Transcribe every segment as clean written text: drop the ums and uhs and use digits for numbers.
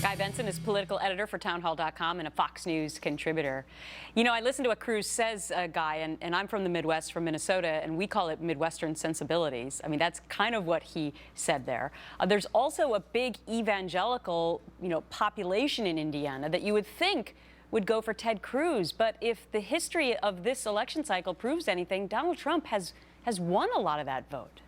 Guy Benson is political editor for townhall.com and a Fox News contributor. You know, I listened to what Cruz says, Guy, and I'm from the Midwest, from Minnesota, and we call it Midwestern sensibilities. I mean, that's kind of what he said there. There's also a big evangelical, population in Indiana that you would think would go for Ted Cruz. But if the history of this election cycle proves anything, Donald Trump has won a lot of that vote.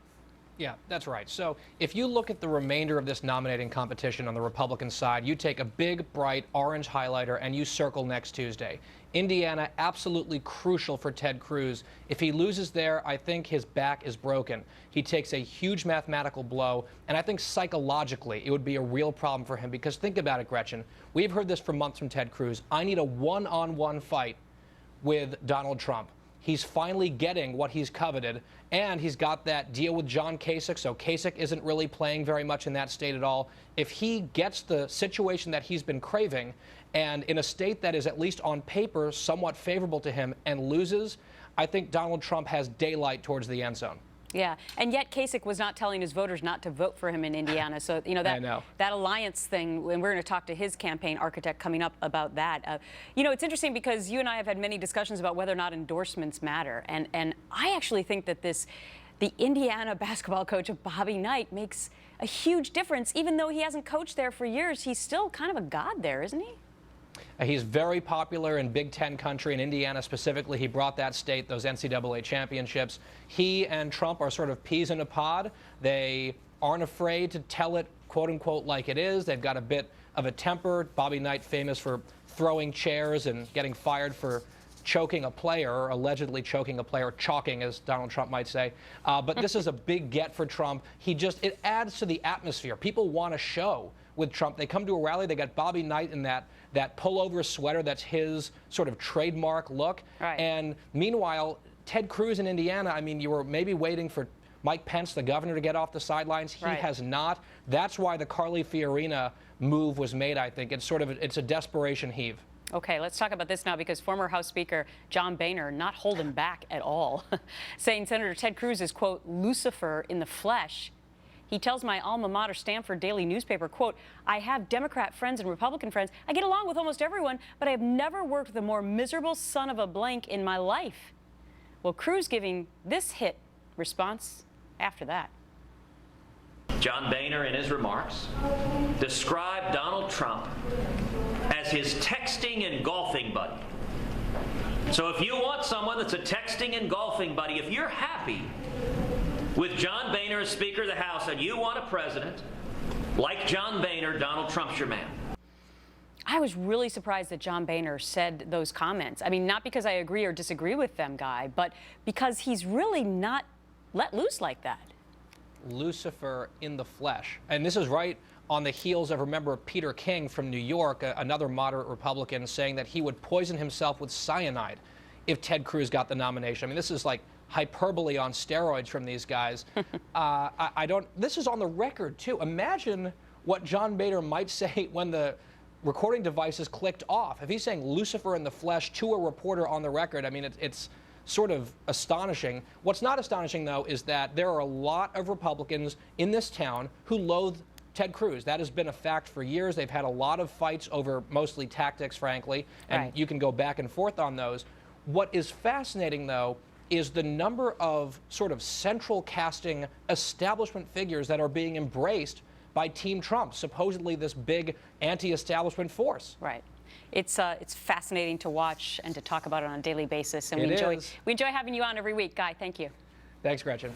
Yeah, that's right. So if you look at the remainder of this nominating competition on the Republican side, you take a big, bright orange highlighter and you circle next Tuesday. Indiana, absolutely crucial for Ted Cruz. If he loses there, I think his back is broken. He takes a huge mathematical blow, and I think psychologically it would be a real problem for him, because think about it, Gretchen. We've heard this for months from Ted Cruz. I need a one-on-one fight with Donald Trump. He's finally getting what he's coveted, and he's got that deal with John Kasich, so Kasich isn't really playing very much in that state at all. If he gets the situation that he's been craving, and in a state that is at least on paper somewhat favorable to him, and loses, I think Donald Trump has daylight towards the end zone. Yeah, and yet Kasich was not telling his voters not to vote for him in Indiana. So, that alliance thing, and we're going to talk to his campaign architect coming up about that. It's interesting because you and I have had many discussions about whether or not endorsements matter. And I actually think that the Indiana basketball coach of Bobby Knight makes a huge difference. Even though he hasn't coached there for years, he's still kind of a god there, isn't he? He's very popular in Big Ten country, in Indiana specifically. He brought that state those NCAA championships. He and Trump are sort of peas in a pod. They aren't afraid to tell it, quote unquote, like it is. They've got a bit of a temper. Bobby Knight famous for throwing chairs and getting fired for choking a player, or allegedly choking a player, chalking, as Donald Trump might say. But this is a big get for Trump. It adds to the atmosphere. People want a show with Trump. They come to a rally, they got Bobby Knight in that pullover sweater that's his sort of trademark look. Right. And meanwhile, Ted Cruz in Indiana, I mean, you were maybe waiting for Mike Pence, the governor, to get off the sidelines. He has not. That's why the Carly Fiorina move was made, I think. It's a desperation heave. Okay, let's talk about this now, because former House Speaker John Boehner not holding back at all, saying Senator Ted Cruz is, quote, Lucifer in the flesh. He tells my alma mater, Stanford Daily newspaper, quote, I have Democrat friends and Republican friends. I get along with almost everyone, but I have never worked with a more miserable son of a blank in my life. Well, Cruz giving this hit response after that. John Boehner, in his remarks, described Donald Trump as his texting and golfing buddy. So if you want someone that's a texting and golfing buddy, if you're happy with John Boehner as Speaker of the House and you want a president like John Boehner, Donald Trump's your man. I was really surprised that John Boehner said those comments. I mean, not because I agree or disagree with them, Guy, but because he's really not let loose like that. Lucifer in the flesh. And this is right on the heels of, remember, Peter King from New York, another moderate Republican, saying that he would poison himself with cyanide if Ted Cruz got the nomination. I mean, this is like hyperbole on steroids from these guys. This is on the record, too. Imagine what John Boehner might say when the recording device is clicked off. If he's saying Lucifer in the flesh to a reporter on the record, I mean, it's sort of astonishing. What's not astonishing, though, is that there are a lot of Republicans in this town who loathe Ted Cruz. That has been a fact for years. They've had a lot of fights over mostly tactics, frankly, and you can go back and forth on those. What is fascinating, though, is the number of sort of central casting establishment figures that are being embraced by Team Trump, supposedly this big anti-establishment force. Right. It's fascinating to watch and to talk about it on a daily basis. And we enjoy having you on every week. Guy, thank you. Thanks, Gretchen.